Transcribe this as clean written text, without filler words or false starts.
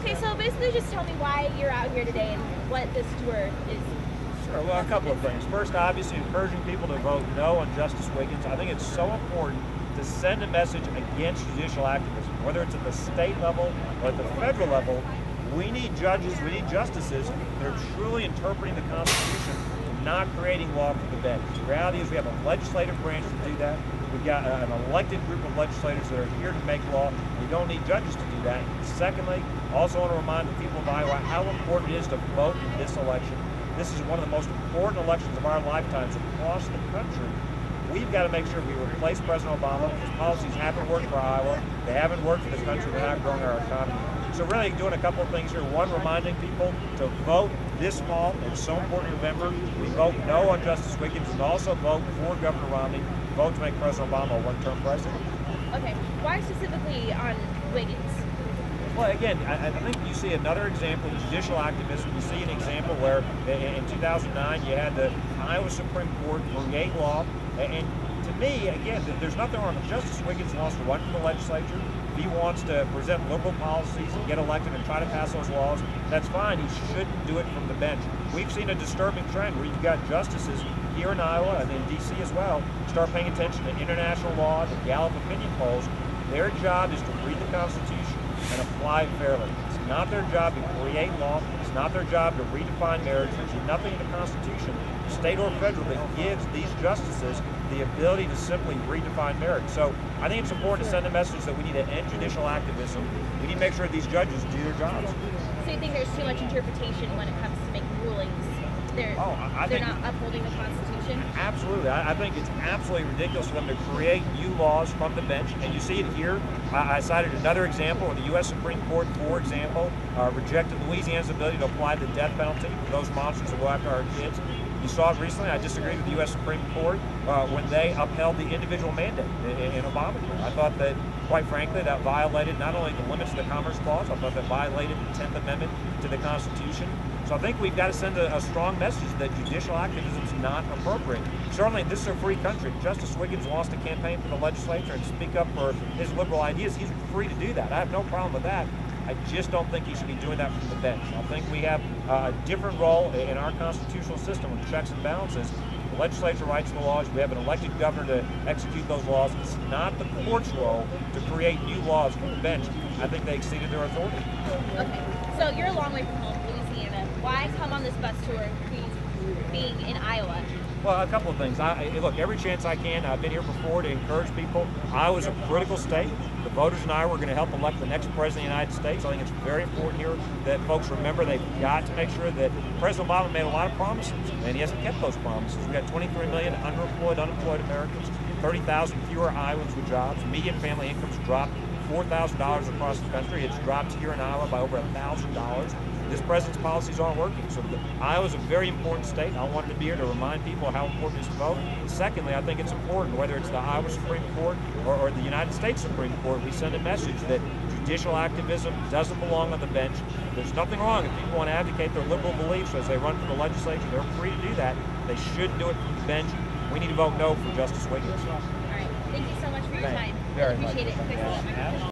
Okay, so basically just tell me why you're out here today and what this tour is. Sure, well, a couple of things. First, obviously, encouraging people to vote no on Justice Wiggins. I think it's so important to send a message against judicial activism, whether it's at the state level or at the federal level. We need judges, we need justices that are truly interpreting the Constitution and not creating law from the bench. The reality is we have a legislative branch to do that. We've got an elected group of legislators that are here to make law. We don't need judges to do that. Secondly, also want to remind the people of Iowa how important it is to vote in this election. This is one of the most important elections of our lifetimes across the country. We've got to make sure we replace President Obama. His policies haven't worked for Iowa. They haven't worked for this country. They're not growing our economy. So really doing a couple of things here. One, reminding people to vote this fall. It's so important in November. We vote no on Justice Wiggins and also vote for Governor Romney. Vote to make President Obama a one-term president. Okay, why specifically on Wiggins? Well, again, I think you see another example of judicial activism. You see an example where in 2009 you had the Iowa Supreme Court create law. And to me, again, there's nothing wrong if Justice Wiggins wants to run for the legislature. If he wants to present liberal policies and get elected and try to pass those laws, that's fine. He shouldn't do it from the bench. We've seen a disturbing trend where you've got justices here in Iowa and in D.C. as well start paying attention to international law, to Gallup opinion polls. Their job is to read the Constitution and apply it fairly. It's not their job to create law. It's not their job to redefine marriage. There's nothing in the Constitution, state or federal, that gives these justices the ability to simply redefine marriage. So I think it's important to send a message that we need to end judicial activism. We need to make sure these judges do their jobs. So you think there's too much interpretation when it comes to making rulings? They're not upholding the Constitution? Absolutely. I think it's absolutely ridiculous for them to create new laws from the bench. And you see it here. I cited another example where the U.S. Supreme Court, for example, rejected Louisiana's ability to apply the death penalty for those monsters that go after our kids. You saw it recently. I disagreed with the U.S. Supreme Court when they upheld the individual mandate in Obamacare. I thought that, quite frankly, that violated not only the limits of the Commerce Clause, I thought that violated the 10th Amendment to the Constitution. So I think we've got to send a strong message that judicial activism is not appropriate. Certainly, this is a free country. If Justice Wiggins wants to campaign for the legislature and speak up for his liberal ideas, he's free to do that. I have no problem with that. I just don't think he should be doing that from the bench. I think we have a different role in our constitutional system with checks and balances. The legislature writes the laws. We have an elected governor to execute those laws. It's not the court's role to create new laws from the bench. I think they exceeded their authority. Okay, so you're a long way from home, Louisiana. Why come on this bus tour being in Iowa? Well, a couple of things. Look, every chance I can, I've been here before to encourage people. Iowa's a critical state. The voters in Iowa are going to help elect the next president of the United States. I think it's very important here that folks remember they've got to make sure that President Obama made a lot of promises, and he hasn't kept those promises. We've got 23 million unemployed Americans, 30,000 fewer Iowans with jobs. Median family incomes dropped $4,000 across the country. It's dropped here in Iowa by over $1,000. This president's policies aren't working. So Iowa's a very important state. I wanted to be here to remind people how important it is to vote. Secondly, I think it's important, whether it's the Iowa Supreme Court or the United States Supreme Court, we send a message that judicial activism doesn't belong on the bench. There's nothing wrong if people want to advocate their liberal beliefs as they run for the legislature. They're free to do that. They shouldn't do it from the bench. We need to vote no for Justice Wiggins. All right. Thank you so much for your time. Very Appreciate much. it.